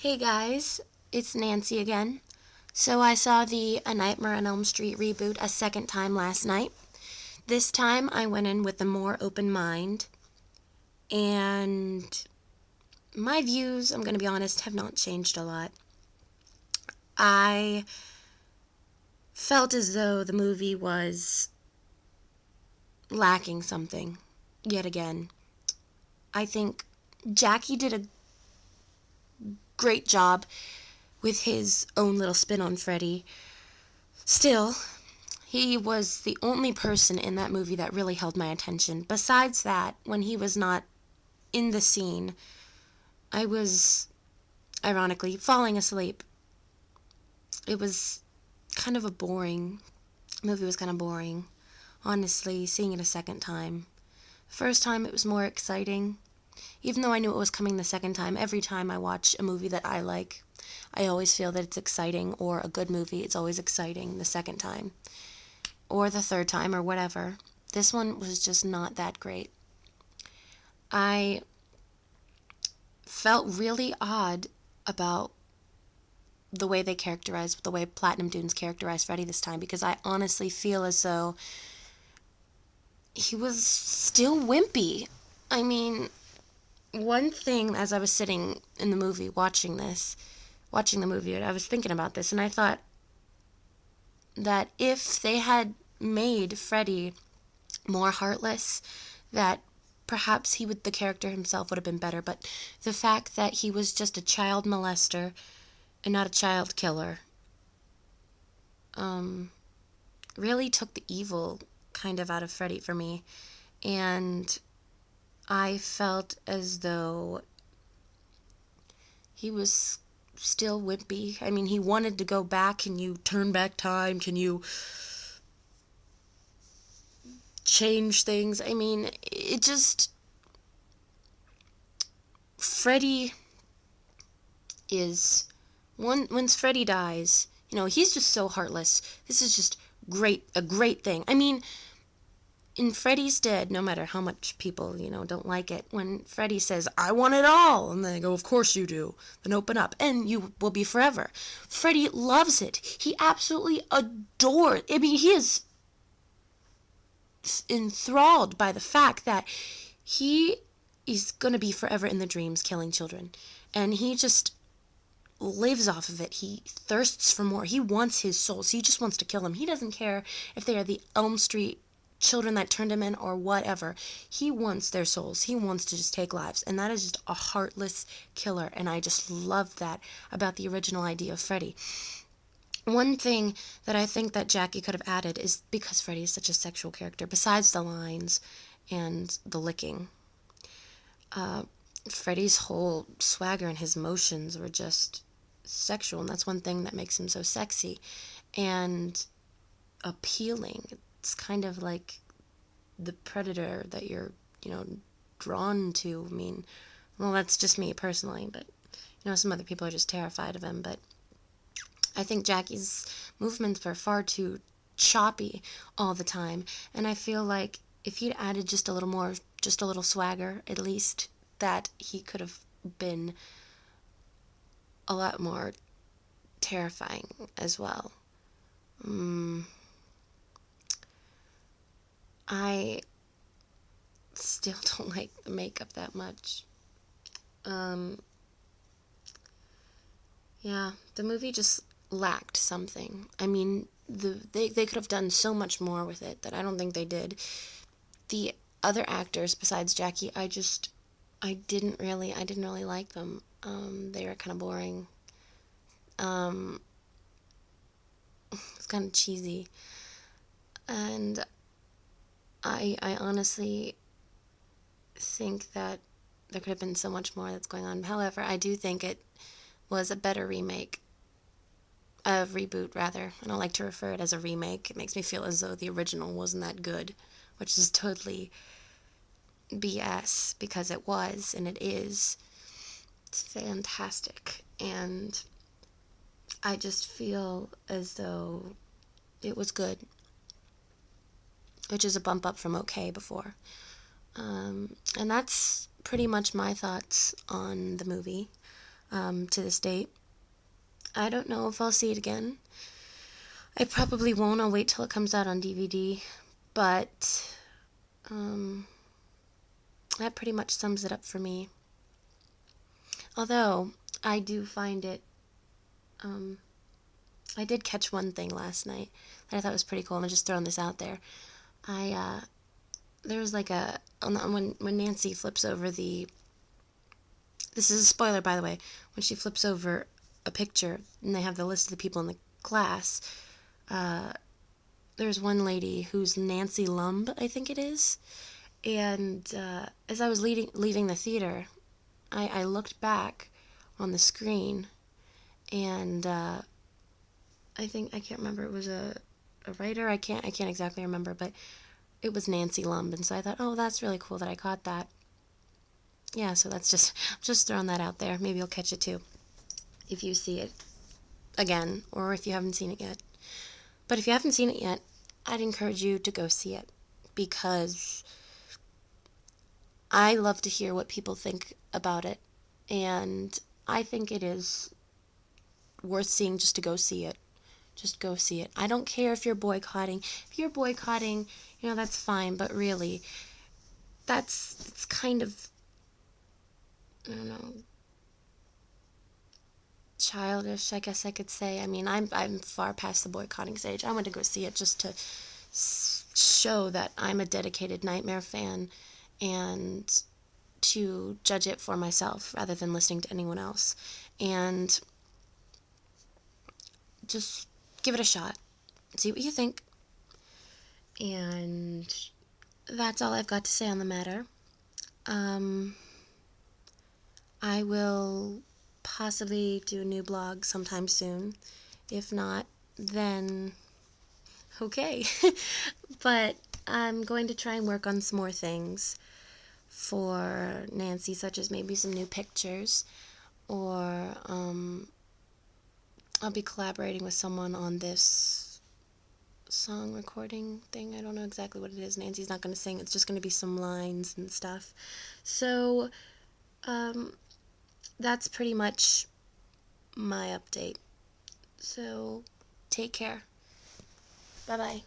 Hey guys, it's Nancy again. So I saw the A Nightmare on Elm Street reboot a second time last night. This time I went in with a more open mind, and my views, I'm going to be honest, have not changed a lot. I felt as though the movie was lacking something, yet again. I think Jackie did a great job with his own little spin on Freddy. Still, he was the only person in that movie that really held my attention. Besides that, when he was not in the scene, I was, ironically, falling asleep. It was kind of a boring, movie was kind of boring. Honestly, seeing it a second time. First time it was more exciting. Even though I knew it was coming the second time, every time I watch a movie that I like, I always feel that it's exciting, or a good movie, it's always exciting the second time. Or the third time, or whatever. This one was just not that great. I felt really odd about the way the way Platinum Dunes characterized Freddy this time, because I honestly feel as though he was still wimpy. I mean, one thing as I was sitting in the movie watching the movie, I was thinking about this, and I thought that if they had made Freddy more heartless, that perhaps the character himself would have been better. But the fact that he was just a child molester and not a child killer, really took the evil kind of out of Freddy for me. And I felt as though he was still wimpy. I mean, he wanted to go back. Can you turn back time? Can you change things? I mean, it just... Freddy is... Once Freddy dies, he's just so heartless. This is just a great thing. I mean, in Freddy's Dead, no matter how much people, don't like it, when Freddy says, "I want it all," and they go, "Of course you do. Then open up, and you will be forever." Freddy loves it. He absolutely adores... I mean, he is enthralled by the fact that he is going to be forever in the dreams killing children. And he just lives off of it. He thirsts for more. He wants his souls. He just wants to kill them. He doesn't care if they are the Elm Street children that turned him in or whatever. He wants their souls. He wants to just take lives. And that is just a heartless killer. And I just love that about the original idea of Freddy. One thing that I think that Jackie could have added is, because Freddy is such a sexual character, besides the lines and the licking, Freddy's whole swagger and his motions were just sexual, and that's one thing that makes him so sexy and appealing. It's kind of like the predator that you're, drawn to. I mean, well, that's just me personally, but, some other people are just terrified of him, but I think Jackie's movements were far too choppy all the time, and I feel like if he'd added just a little swagger, at least, that he could have been a lot more terrifying as well. I still don't like the makeup that much. Yeah, the movie just lacked something. I mean, they could have done so much more with it that I don't think they did. The other actors besides Jackie, I didn't really like them. They were kind of boring. It's kind of cheesy. And I honestly think that there could have been so much more that's going on. However, I do think it was a better reboot, rather. I don't like to refer it as a remake. It makes me feel as though the original wasn't that good, which is totally BS, because it was, and it is. It's fantastic, and I just feel as though it was good, which is a bump up from okay before. And that's pretty much my thoughts on the movie. to this date. I don't know if I'll see it again. I probably won't. I'll wait till it comes out on DVD. But that pretty much sums it up for me. Although, I do find it, I did catch one thing last night that I thought was pretty cool. I'm just throwing this out there. There was like when Nancy flips over this is a spoiler, by the way, when she flips over a picture and they have the list of the people in the class, there's one lady who's Nancy Lumb, I think it is. And as I was leaving the theater, I looked back on the screen, and I can't remember, it was a writer, I can't exactly remember, but it was Nancy Lumb, and so I thought, oh, that's really cool that I caught that. Yeah, so that's just throwing that out there. Maybe you'll catch it too if you see it again, or if you haven't seen it yet. But if you haven't seen it yet, I'd encourage you to go see it, because I love to hear what people think about it, and I think it is worth seeing just to go see it. Just go see it. I don't care if you're boycotting. If you're boycotting, that's fine, but really, it's kind of, I don't know, childish, I guess I could say. I mean, I'm far past the boycotting stage. I went to go see it just to show that I'm a dedicated Nightmare fan, and to judge it for myself rather than listening to anyone else. And just give it a shot. See what you think. And that's all I've got to say on the matter. I will possibly do a new blog sometime soon. If not, then okay. But I'm going to try and work on some more things for Nancy, such as maybe some new pictures, or I'll be collaborating with someone on this song recording thing. I don't know exactly what it is. Nancy's not going to sing. It's just going to be some lines and stuff. So, that's pretty much my update. So, take care. Bye-bye.